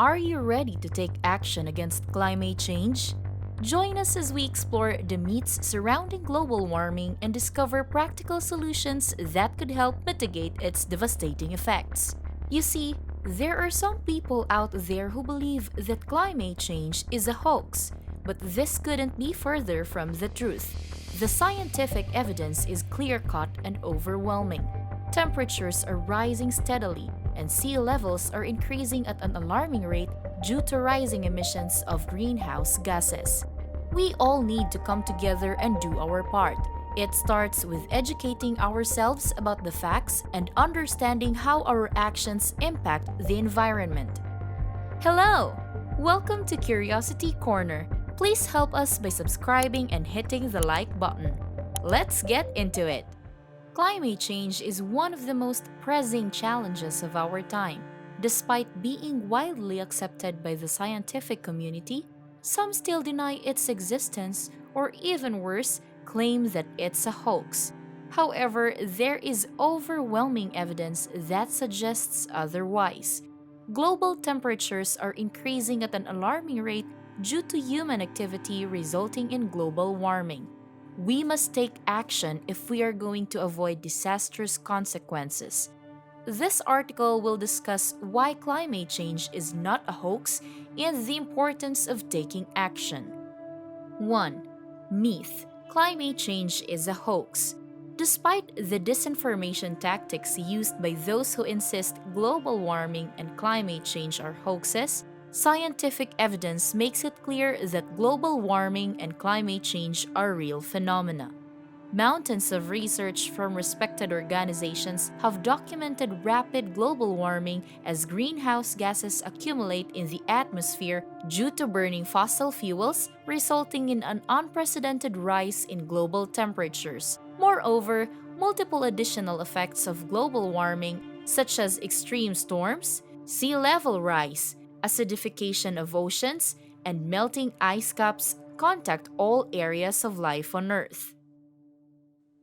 Are you ready to take action against climate change? Join us as we explore the myths surrounding global warming and discover practical solutions that could help mitigate its devastating effects. You see, there are some people out there who believe that climate change is a hoax, but this couldn't be further from the truth. The scientific evidence is clear cut and overwhelming. Temperatures are rising steadily, and sea levels are increasing at an alarming rate due to rising emissions of greenhouse gases. We all need to come together and do our part. It starts with educating ourselves about the facts and understanding how our actions impact the environment. Hello! Welcome to Curiosity Corner. Please help us by subscribing and hitting the like button. Let's get into it. Climate change is one of the most pressing challenges of our time. Despite being widely accepted by the scientific community, some still deny its existence or, even worse, claim that it's a hoax. However, there is overwhelming evidence that suggests otherwise. Global temperatures are increasing at an alarming rate due to human activity resulting in global warming. We must take action if we are going to avoid disastrous consequences. This article will discuss why climate change is not a hoax and the importance of taking action. 1. Myth: climate change is a hoax. Despite the disinformation tactics used by those who insist global warming and climate change are hoaxes, scientific evidence makes it clear that global warming and climate change are real phenomena. Mountains of research from respected organizations have documented rapid global warming as greenhouse gases accumulate in the atmosphere due to burning fossil fuels, resulting in an unprecedented rise in global temperatures. Moreover, multiple additional effects of global warming, such as extreme storms, sea level rise, acidification of oceans, and melting ice caps, contact all areas of life on Earth.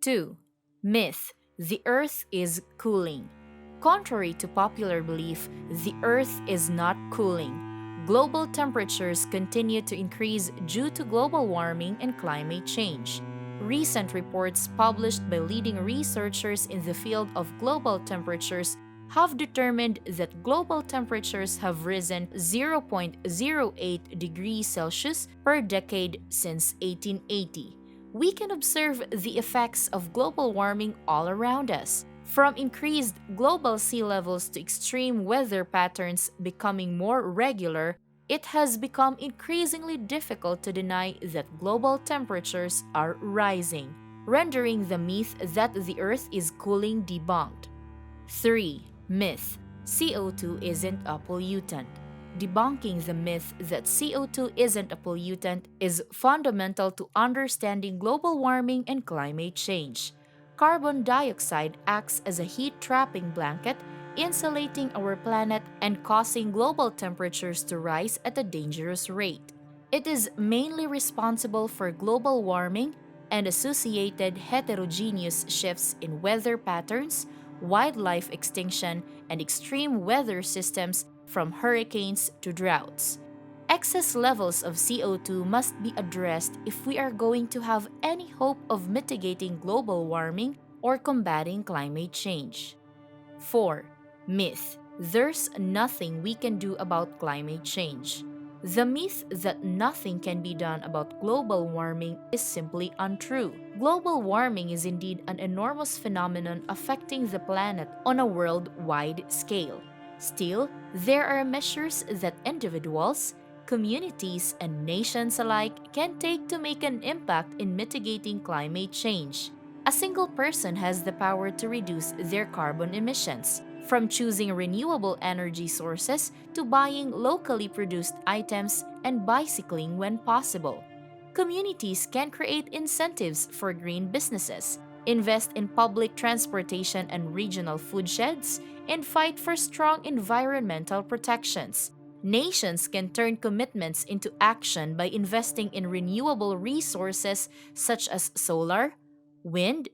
2. Myth: the Earth is cooling. Contrary to popular belief, the Earth is not cooling. Global temperatures continue to increase due to global warming and climate change. Recent reports published by leading researchers in the field of global temperatures have determined that global temperatures have risen 0.08 degrees Celsius per decade since 1880. We can observe the effects of global warming all around us. From increased global sea levels to extreme weather patterns becoming more regular, it has become increasingly difficult to deny that global temperatures are rising, rendering the myth that the Earth is cooling debunked. 3. Myth: CO2 isn't a pollutant. Debunking the myth that CO2 isn't a pollutant is fundamental to understanding global warming and climate change. Carbon dioxide acts as a heat-trapping blanket, insulating our planet and causing global temperatures to rise at a dangerous rate. It is mainly responsible for global warming and associated heterogeneous shifts in weather patterns, wildlife extinction, and extreme weather systems from hurricanes to droughts. Excess levels of CO2 must be addressed if we are going to have any hope of mitigating global warming or combating climate change. 4. Myth: there's nothing we can do about climate change. The myth that nothing can be done about global warming is simply untrue. Global warming is indeed an enormous phenomenon affecting the planet on a worldwide scale. Still, there are measures that individuals, communities, and nations alike can take to make an impact in mitigating climate change. A single person has the power to reduce their carbon emissions, from choosing renewable energy sources to buying locally produced items and bicycling when possible. Communities can create incentives for green businesses, invest in public transportation and regional food sheds, and fight for strong environmental protections. Nations can turn commitments into action by investing in renewable resources such as solar, wind,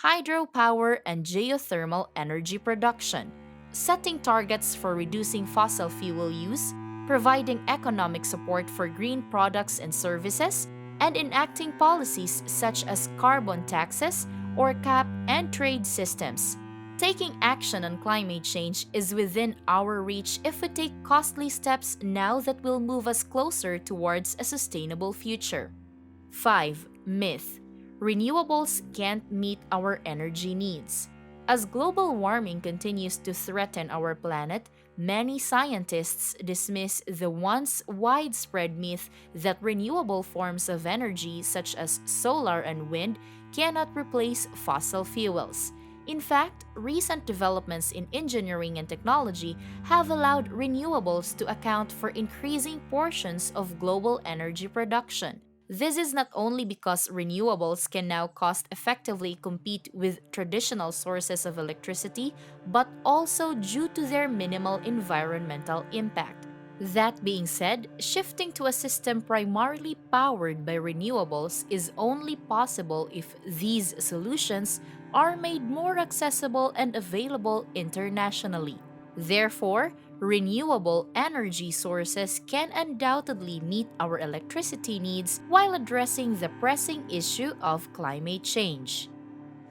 hydropower, and geothermal energy production, setting targets for reducing fossil fuel use, providing economic support for green products and services, and enacting policies such as carbon taxes or cap and trade systems. Taking action on climate change is within our reach if we take costly steps now that will move us closer towards a sustainable future. 5. Myth: renewables can't meet our energy needs. As global warming continues to threaten our planet, many scientists dismiss the once widespread myth that renewable forms of energy, such as solar and wind, cannot replace fossil fuels. In fact, recent developments in engineering and technology have allowed renewables to account for increasing portions of global energy production. This is not only because renewables can now cost effectively compete with traditional sources of electricity, but also due to their minimal environmental impact. That being said, shifting to a system primarily powered by renewables is only possible if these solutions are made more accessible and available internationally. Therefore, renewable energy sources can undoubtedly meet our electricity needs while addressing the pressing issue of climate change.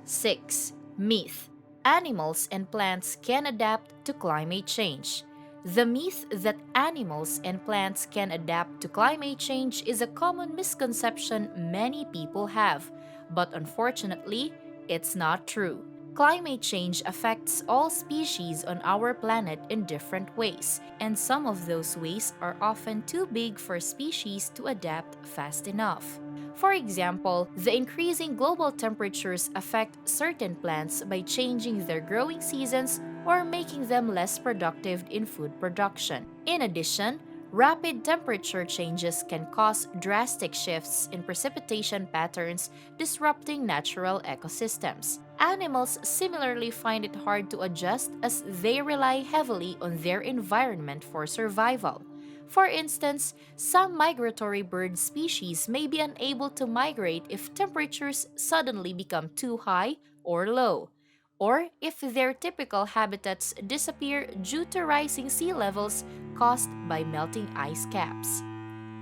6. Myth: animals and plants can adapt to climate change. The myth that animals and plants can adapt to climate change is a common misconception many people have, but unfortunately, it's not true. Climate change affects all species on our planet in different ways, and some of those ways are often too big for species to adapt fast enough. For example, the increasing global temperatures affect certain plants by changing their growing seasons or making them less productive in food production. In addition, rapid temperature changes can cause drastic shifts in precipitation patterns, disrupting natural ecosystems. Animals similarly find it hard to adjust as they rely heavily on their environment for survival. For instance, some migratory bird species may be unable to migrate if temperatures suddenly become too high or low, or if their typical habitats disappear due to rising sea levels caused by melting ice caps.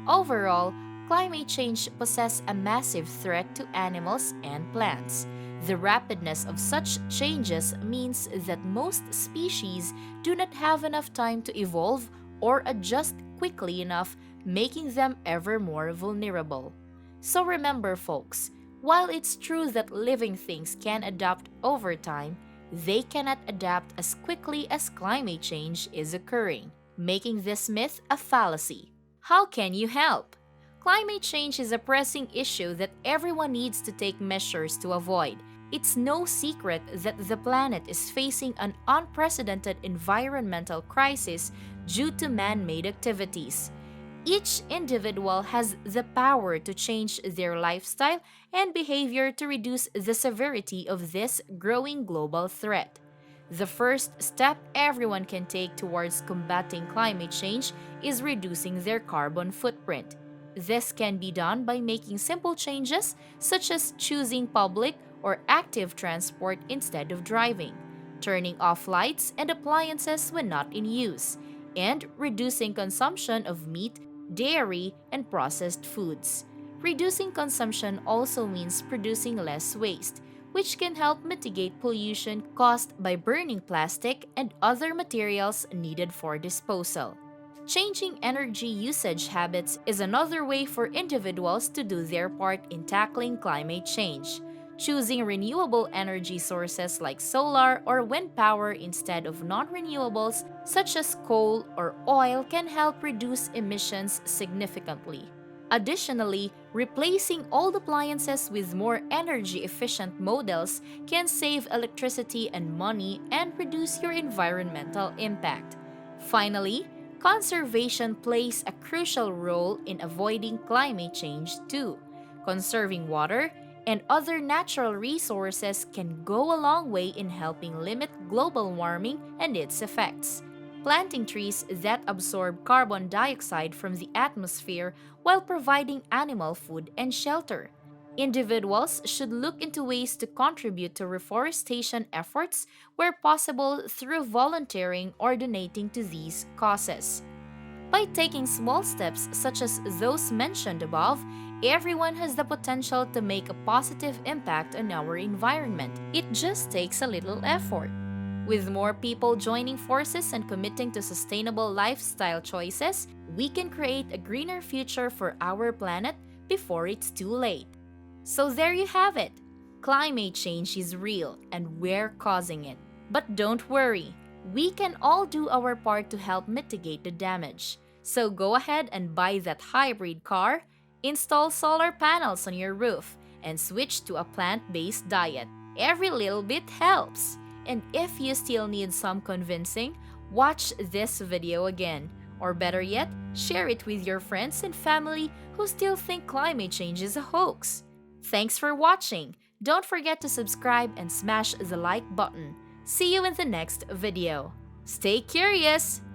Overall, climate change poses a massive threat to animals and plants. The rapidness of such changes means that most species do not have enough time to evolve or adjust quickly enough, making them ever more vulnerable. So remember, folks, while it's true that living things can adapt over time, they cannot adapt as quickly as climate change is occurring, making this myth a fallacy. How can you help? Climate change is a pressing issue that everyone needs to take measures to avoid. It's no secret that the planet is facing an unprecedented environmental crisis due to man-made activities. Each individual has the power to change their lifestyle and behavior to reduce the severity of this growing global threat. The first step everyone can take towards combating climate change is reducing their carbon footprint. This can be done by making simple changes such as choosing public or active transport instead of driving, turning off lights and appliances when not in use, and reducing consumption of meat, dairy, and processed foods. Reducing consumption also means producing less waste, which can help mitigate pollution caused by burning plastic and other materials needed for disposal. Changing energy usage habits is another way for individuals to do their part in tackling climate change. Choosing renewable energy sources like solar or wind power instead of non-renewables such as coal or oil can help reduce emissions significantly. Additionally, replacing old appliances with more energy-efficient models can save electricity and money and reduce your environmental impact. Finally, conservation plays a crucial role in avoiding climate change too. Conserving water and other natural resources can go a long way in helping limit global warming and its effects. Planting trees that absorb carbon dioxide from the atmosphere while providing animal food and shelter. Individuals should look into ways to contribute to reforestation efforts where possible through volunteering or donating to these causes. By taking small steps such as those mentioned above, everyone has the potential to make a positive impact on our environment. It just takes a little effort. With more people joining forces and committing to sustainable lifestyle choices, we can create a greener future for our planet before it's too late. So there you have it. Climate change is real and we're causing it. But don't worry, we can all do our part to help mitigate the damage. So go ahead and buy that hybrid car, install solar panels on your roof, and switch to a plant based diet. Every little bit helps. And if you still need some convincing, watch this video again. Or better yet, share it with your friends and family who still think climate change is a hoax. Thanks for watching. Don't forget to subscribe and smash the like button. See you in the next video. Stay curious!